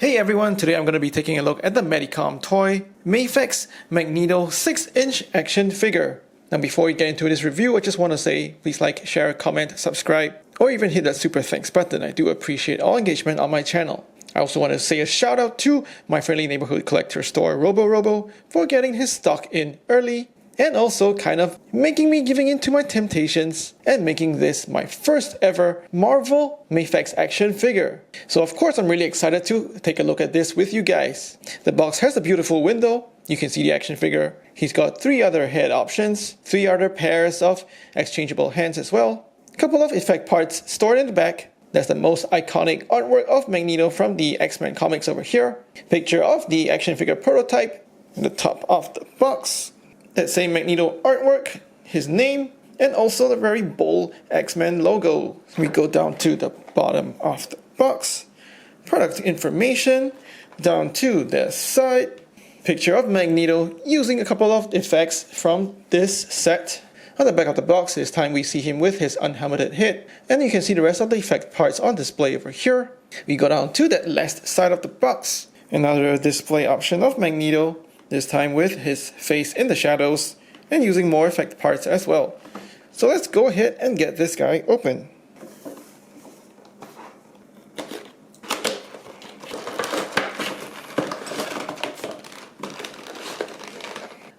Hey everyone, today I'm going to be taking a look at the Medicom toy Mafex Magneto 6-inch action figure. Now before we get into this review, I just want to say please like, share, comment, subscribe, or even hit that super thanks button. I do appreciate all engagement on my channel. I also want to say a shout out to my friendly neighborhood collector store Robo for getting his stock in early and also kind of making me giving in to my temptations and making this my first ever Marvel Mafex action figure. So of course I'm really excited to take a look at this with you guys. The box has a beautiful window. You can see the action figure. He's got 3 other head options, 3 other pairs of exchangeable hands as well. A couple of effect parts stored in the back. That's the most iconic artwork of Magneto from the X-Men comics over here. Picture of the action figure prototype in the top of the box. That same Magneto artwork, his name, and also the very bold X-Men logo. We go down to the bottom of the box. Product information, down to the side. Picture of Magneto using a couple of effects from this set. On the back of the box, this time we see him with his unhelmeted head, and you can see the rest of the effect parts on display over here. We go down to that last side of the box. Another display option of Magneto, this time with his face in the shadows and using more effect parts as well. So let's go ahead and get this guy open.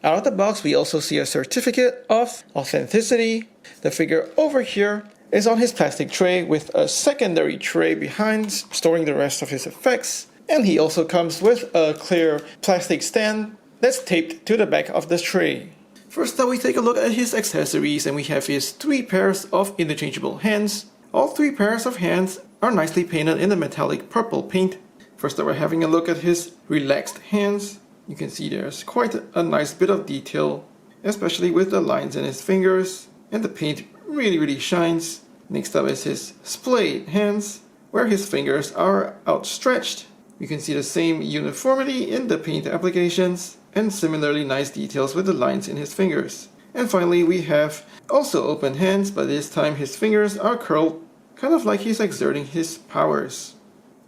Out of the box, we also see a certificate of authenticity. The figure over here is on his plastic tray with a secondary tray behind storing the rest of his effects. And he also comes with a clear plastic stand that's taped to the back of the tray. First up, we take a look at his accessories, and we have his 3 pairs of interchangeable hands. All 3 pairs of hands are nicely painted in the metallic purple paint. First up, we're having a look at his relaxed hands. You can see there's quite a nice bit of detail, especially with the lines in his fingers, and the paint really shines. Next up is his splayed hands, where his fingers are outstretched. You can see the same uniformity in the paint applications, and similarly nice details with the lines in his fingers. And finally we have also open hands, but this time his fingers are curled, kind of like he's exerting his powers.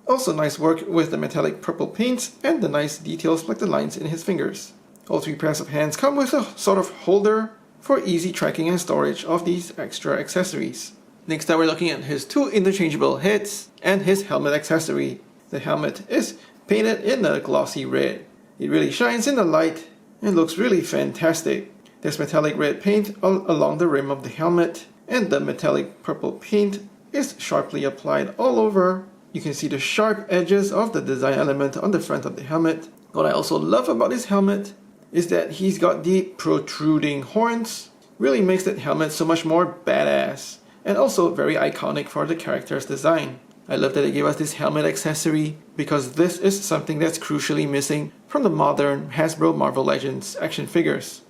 Also nice work with the metallic purple paints and the nice details like the lines in his fingers. All 3 pairs of hands come with a sort of holder for easy tracking and storage of these extra accessories. Next up, we're looking at his 2 interchangeable heads and his helmet accessory. The helmet is painted in a glossy red. It really shines in the light and looks really fantastic. There's metallic red paint along the rim of the helmet, and the metallic purple paint is sharply applied all over. You can see the sharp edges of the design element on the front of the helmet. What I also love about this helmet is that he's got the protruding horns. Really makes that helmet so much more badass, and also very iconic for the character's design. I love that they gave us this helmet accessory because this is something that's crucially missing from the modern Hasbro Marvel Legends action figures.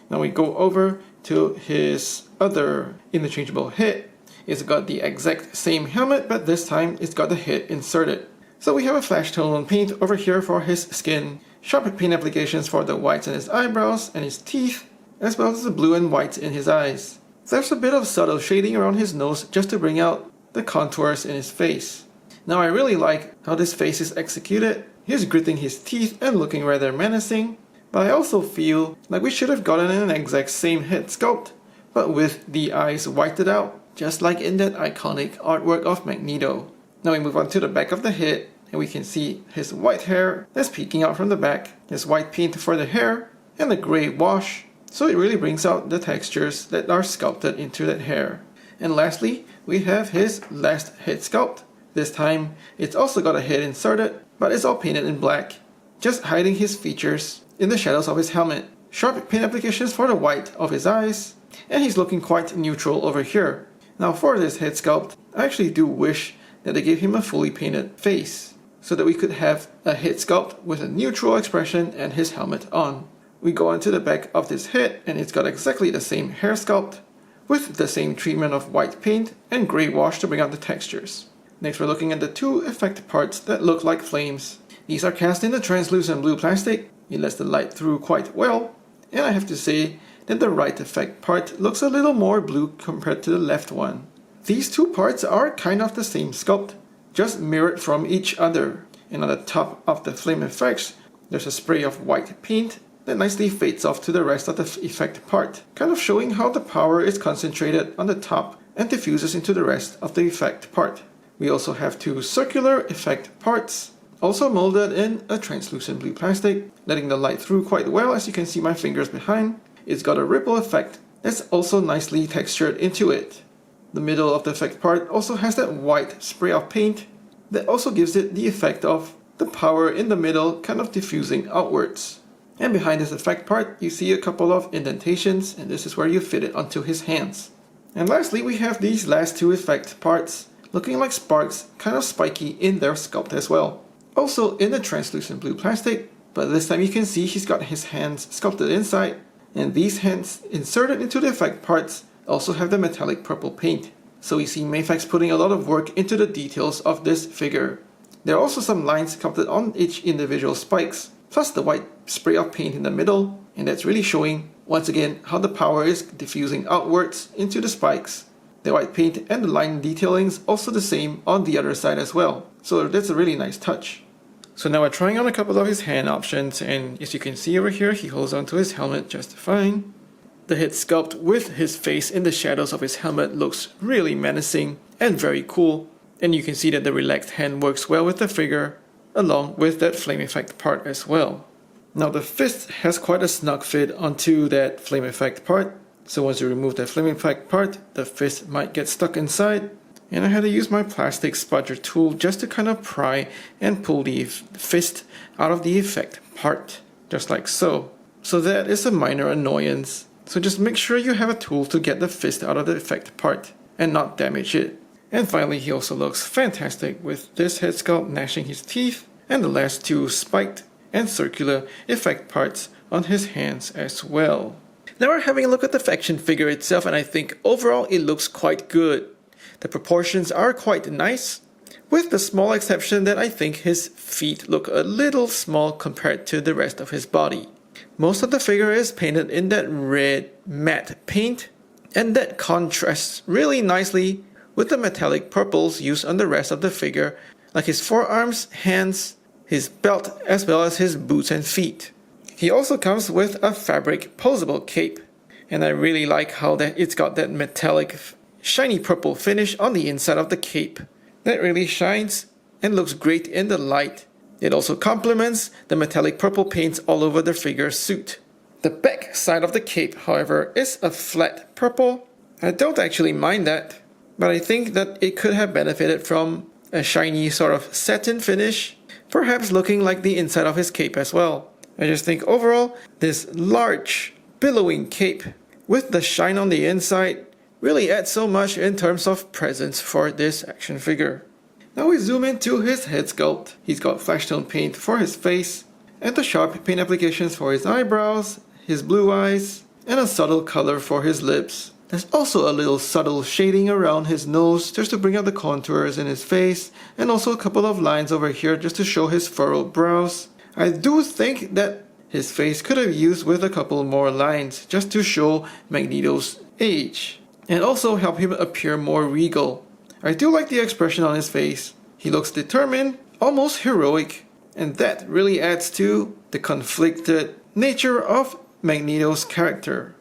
Now we go over to his other interchangeable head. It's got the exact same helmet, but this time it's got the head inserted. So we have a flash tone paint over here for his skin, sharp paint applications for the whites in his eyebrows and his teeth, as well as the blue and whites in his eyes. There's a bit of subtle shading around his nose just to bring out the contours in his face. Now I really like how this face is executed. He's gritting his teeth and looking rather menacing, but I also feel like we should have gotten an exact same head sculpt, but with the eyes whited out, just like in that iconic artwork of Magneto. Now we move on to the back of the head, and we can see his white hair that's peeking out from the back, his white paint for the hair, and the gray wash, so it really brings out the textures that are sculpted into that hair. And lastly, we have his last head sculpt. This time, it's also got a head inserted, but it's all painted in black, just hiding his features in the shadows of his helmet. Sharp paint applications for the white of his eyes, and he's looking quite neutral over here. Now for this head sculpt, I actually do wish that they gave him a fully painted face, so that we could have a head sculpt with a neutral expression and his helmet on. We go onto the back of this head, and it's got exactly the same hair sculpt, with the same treatment of white paint and gray wash to bring out the textures. Next we're looking at the 2 effect parts that look like flames. These are cast in the translucent blue plastic. It lets the light through quite well, and I have to say that the right effect part looks a little more blue compared to the left one. These 2 parts are kind of the same sculpt, just mirrored from each other. And on the top of the flame effects, there's a spray of white paint that nicely fades off to the rest of the effect part, kind of showing how the power is concentrated on the top and diffuses into the rest of the effect part. We also have two circular effect parts, also molded in a translucent blue plastic, letting the light through quite well. As you can see my fingers behind. It's got a ripple effect that's also nicely textured into it. The middle of the effect part also has that white spray of paint that also gives it the effect of the power in the middle kind of diffusing outwards. And behind this effect part you see a couple of indentations, and this is where you fit it onto his hands. And lastly we have these last two effect parts looking like sparks, kind of spiky in their sculpt as well. Also in a translucent blue plastic, but this time you can see he's got his hands sculpted inside, and these hands inserted into the effect parts also have the metallic purple paint. So we see Mafex putting a lot of work into the details of this figure. There are also some lines sculpted on each individual spikes, plus the white spray of paint in the middle, and that's really showing once again how the power is diffusing outwards into the spikes. The white paint and the line detailings also the same on the other side as well, so that's a really nice touch. So now we're trying on a couple of his hand options, and as you can see over here, he holds onto his helmet just fine. The head sculpt with his face in the shadows of his helmet looks really menacing and very cool, and you can see that the relaxed hand works well with the figure, along with that flame effect part as well. Now the fist has quite a snug fit onto that flame effect part, so once you remove that flame effect part, the fist might get stuck inside. And I had to use my plastic spudger tool just to kind of pry and pull the fist out of the effect part, just like so. So that is a minor annoyance. So just make sure you have a tool to get the fist out of the effect part and not damage it. And finally he also looks fantastic with this head sculpt gnashing his teeth and the last two spiked and circular effect parts on his hands as well. Now we're having a look at the action figure itself, and I think overall it looks quite good. The proportions are quite nice, with the small exception that I think his feet look a little small compared to the rest of his body. Most of the figure is painted in that red matte paint, and that contrasts really nicely with the metallic purples used on the rest of the figure, like his forearms, hands, his belt, as well as his boots and feet. He also comes with a fabric posable cape, and I really like how that it's got that metallic shiny purple finish on the inside of the cape. That really shines and looks great in the light. It also complements the metallic purple paints all over the figure's suit. The back side of the cape, however, is a flat purple. I don't actually mind that, but I think that it could have benefited from a shiny sort of satin finish, perhaps looking like the inside of his cape as well. I just think overall, this large, billowing cape with the shine on the inside really adds so much in terms of presence for this action figure. Now we zoom into his head sculpt. He's got flash tone paint for his face, and the sharp paint applications for his eyebrows, his blue eyes, and a subtle color for his lips. There's also a little subtle shading around his nose just to bring out the contours in his face, and also a couple of lines over here just to show his furrowed brows. I do think that his face could have used with a couple more lines just to show Magneto's age, and also help him appear more regal. I do like the expression on his face. He looks determined, almost heroic, and that really adds to the conflicted nature of Magneto's character.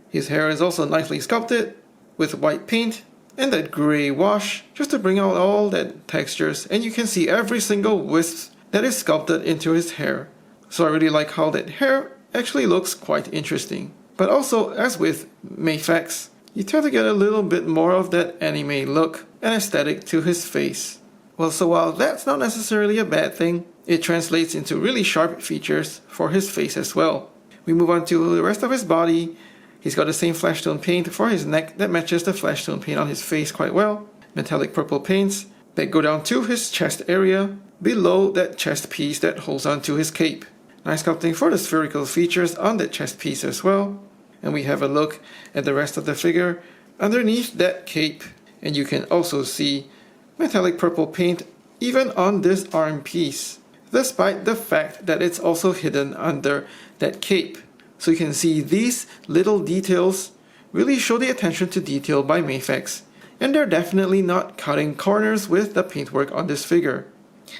His hair is also nicely sculpted with white paint and that grey wash just to bring out all that textures, and you can see every single wisp that is sculpted into his hair. So I really like how that hair actually looks quite interesting. But also, as with Mafex, you tend to get a little bit more of that anime look and aesthetic to his face. Well, so while that's not necessarily a bad thing, it translates into really sharp features for his face as well. We move on to the rest of his body. He's got the same flash tone paint for his neck that matches the flash tone paint on his face quite well. Metallic purple paints that go down to his chest area, below that chest piece that holds onto his cape. Nice sculpting for the spherical features on that chest piece as well. And we have a look at the rest of the figure underneath that cape, and you can also see metallic purple paint even on this arm piece, despite the fact that it's also hidden under that cape. So you can see these little details really show the attention to detail by Mafex, and they're definitely not cutting corners with the paintwork on this figure.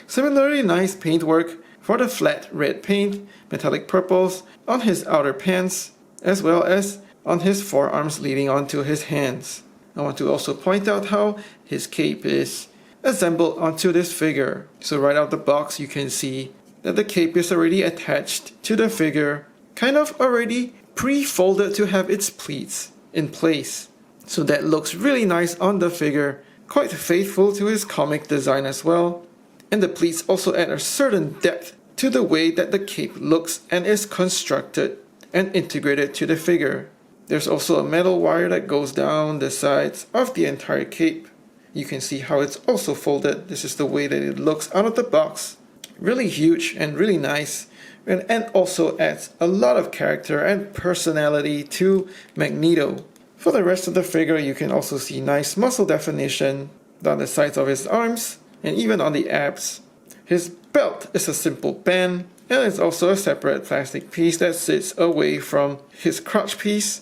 Similarly nice paintwork for the flat red paint, metallic purples on his outer pants, as well as on his forearms leading onto his hands. I want to also point out how his cape is assembled onto this figure. So right out the box you can see that the cape is already attached to the figure, kind of already pre-folded to have its pleats in place. So that looks really nice on the figure, quite faithful to his comic design as well. And the pleats also add a certain depth to the way that the cape looks and is constructed and integrated to the figure. There's also a metal wire that goes down the sides of the entire cape. You can see how it's also folded. This is the way that it looks out of the box. Really huge and really nice, and also adds a lot of character and personality to Magneto. For the rest of the figure, you can also see nice muscle definition down the sides of his arms and even on the abs. His belt is a simple band, and it's also a separate plastic piece that sits away from his crotch piece.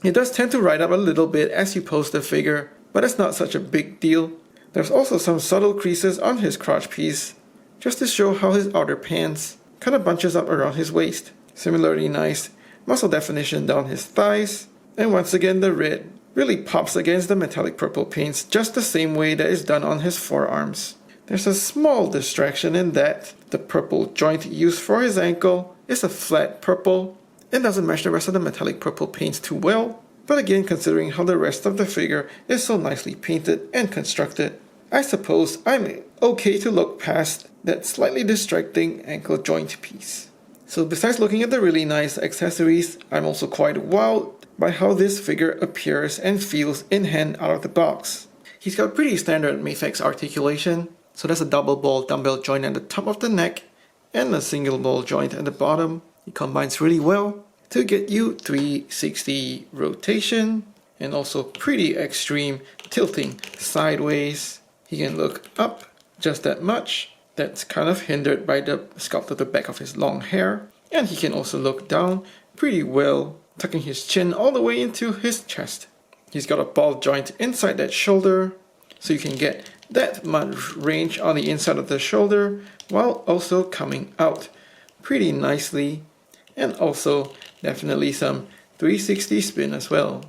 It does tend to ride up a little bit as you pose the figure, but it's not such a big deal. There's also some subtle creases on his crotch piece, just to show how his outer pants kind of bunches up around his waist. Similarly nice muscle definition down his thighs, and once again the red really pops against the metallic purple paints just the same way that is done on his forearms. There's a small distraction in that the purple joint used for his ankle is a flat purple and doesn't match the rest of the metallic purple paints too well, but again considering how the rest of the figure is so nicely painted and constructed, I suppose I'm okay to look past that slightly distracting ankle joint piece. So besides looking at the really nice accessories, I'm also quite wowed by how this figure appears and feels in hand out of the box. He's got pretty standard Mafex articulation, so that's a double ball dumbbell joint at the top of the neck and a single ball joint at the bottom. It combines really well to get you 360 rotation and also pretty extreme tilting sideways. He can look up just that much. That's kind of hindered by the sculpt of the back of his long hair. And he can also look down pretty well, tucking his chin all the way into his chest. He's got a ball joint inside that shoulder, so you can get that much range on the inside of the shoulder while also coming out pretty nicely, and also definitely some 360 spin as well.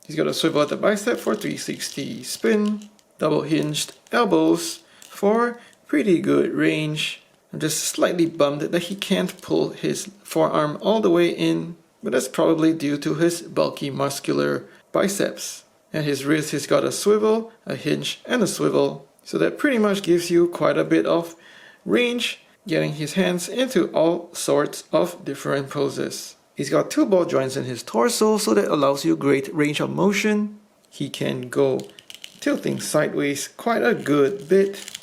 He's got a swivel at the bicep for 360 spin, double hinged elbows for pretty good range. I'm just slightly bummed that he can't pull his forearm all the way in, but that's probably due to his bulky muscular biceps. At his wrist he's got a swivel, a hinge and a swivel, so that pretty much gives you quite a bit of range, getting his hands into all sorts of different poses. He's got two ball joints in his torso, so that allows you great range of motion. He can go tilting sideways quite a good bit,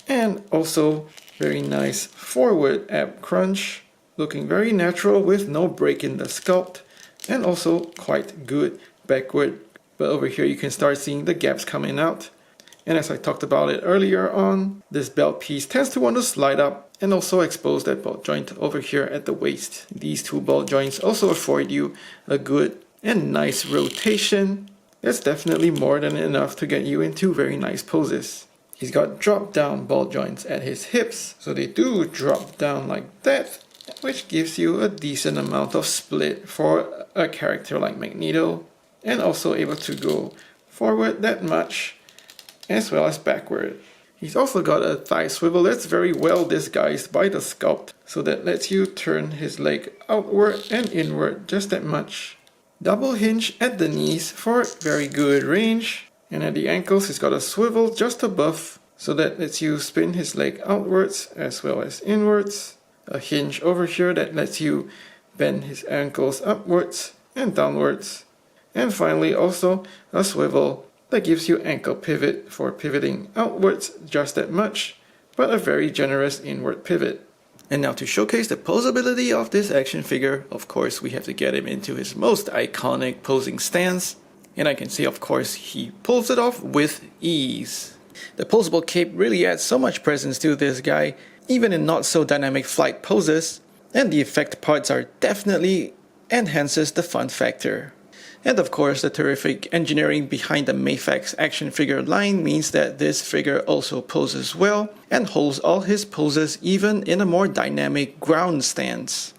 and also very nice forward ab crunch, looking very natural with no break in the sculpt, and also quite good backward. But over here you can start seeing the gaps coming out. And as I talked about it earlier on, this belt piece tends to want to slide up and also expose that ball joint over here at the waist. These two ball joints also afford you a good and nice rotation. That's definitely more than enough to get you into very nice poses. He's got drop down ball joints at his hips, so they do drop down like that, which gives you a decent amount of split for a character like Magneto, and also able to go forward that much as well as backward. He's also got a thigh swivel that's very well disguised by the sculpt, so that lets you turn his leg outward and inward just that much. Double hinge at the knees for very good range, and at the ankles he's got a swivel just above, so that lets you spin his leg outwards as well as inwards. A hinge over here that lets you bend his ankles upwards and downwards. And finally also a swivel that gives you ankle pivot for pivoting outwards just that much, but a very generous inward pivot. And now to showcase the posability of this action figure, of course we have to get him into his most iconic posing stance. And I can see of course he pulls it off with ease. The posable cape really adds so much presence to this guy, even in not so dynamic flight poses, and the effect parts are definitely enhances the fun factor. And of course, the terrific engineering behind the Mafex action figure line means that this figure also poses well and holds all his poses even in a more dynamic ground stance.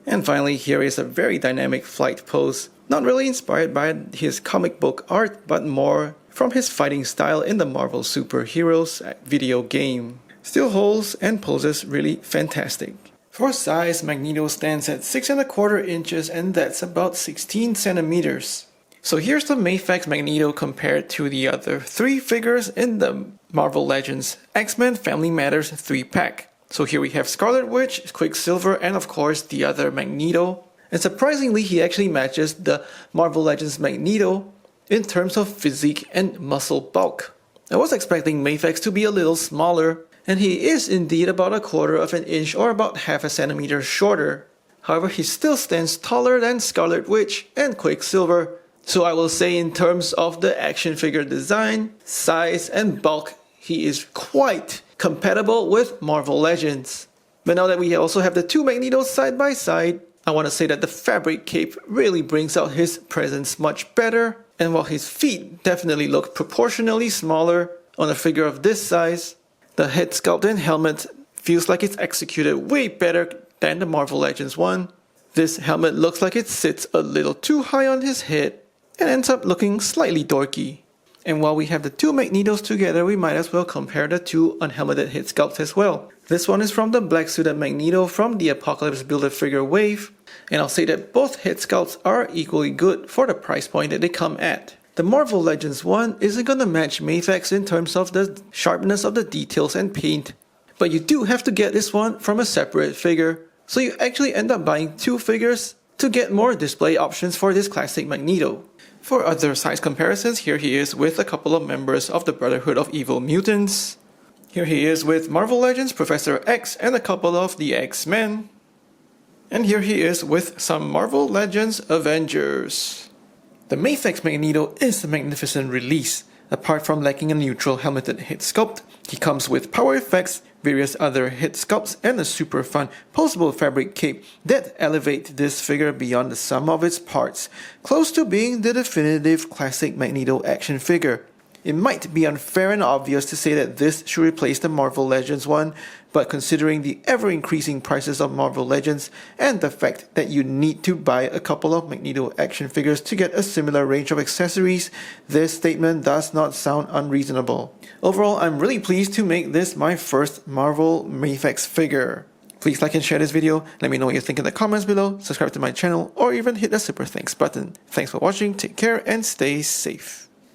And finally, here is a very dynamic flight pose, not really inspired by his comic book art, but more from his fighting style in the Marvel Superheroes video game. Still holds and poses really fantastic. For size, Magneto stands at 6¼ inches, and that's about 16 centimeters. So here's the Mafex Magneto compared to the other 3 figures in the Marvel Legends X-Men Family Matters 3-pack. So here we have Scarlet Witch, Quicksilver, and of course the other Magneto. And surprisingly, he actually matches the Marvel Legends Magneto in terms of physique and muscle bulk. I was expecting Mafex to be a little smaller, and he is indeed about 1/4 inch or about ½ centimeter shorter. However, he still stands taller than Scarlet Witch and Quicksilver. So I will say in terms of the action figure design, size, and bulk, he is quite compatible with Marvel Legends. But now that we also have the 2 Magnetos side by side, I want to say that the fabric cape really brings out his presence much better, and while his feet definitely look proportionally smaller on a figure of this size, the head sculpt and helmet feels like it's executed way better than the Marvel Legends one. This helmet looks like it sits a little too high on his head and ends up looking slightly dorky. And while we have the 2 Magnetos together, we might as well compare the 2 unhelmeted head sculpts as well. This one is from the black suited Magneto from the Apocalypse Build-A-Figure wave, and I'll say that both head sculpts are equally good for the price point that they come at. The Marvel Legends one isn't gonna match Mafex in terms of the sharpness of the details and paint, but you do have to get this one from a separate figure, so you actually end up buying 2 figures to get more display options for this classic Magneto. For other size comparisons, here he is with a couple of members of the Brotherhood of Evil Mutants. Here he is with Marvel Legends Professor X and a couple of the X-Men. And here he is with some Marvel Legends Avengers. The Mafex Magneto is a magnificent release. Apart from lacking a neutral helmeted head sculpt, he comes with power effects, various other head sculpts, and a super fun posable fabric cape that elevate this figure beyond the sum of its parts, close to being the definitive classic Magneto action figure. It might be unfair and obvious to say that this should replace the Marvel Legends one, but considering the ever-increasing prices of Marvel Legends and the fact that you need to buy a couple of Magneto action figures to get a similar range of accessories, this statement does not sound unreasonable. Overall, I'm really pleased to make this my first Marvel Mafex figure. Please like and share this video, let me know what you think in the comments below, subscribe to my channel, or even hit the super thanks button. Thanks for watching, take care, and stay safe.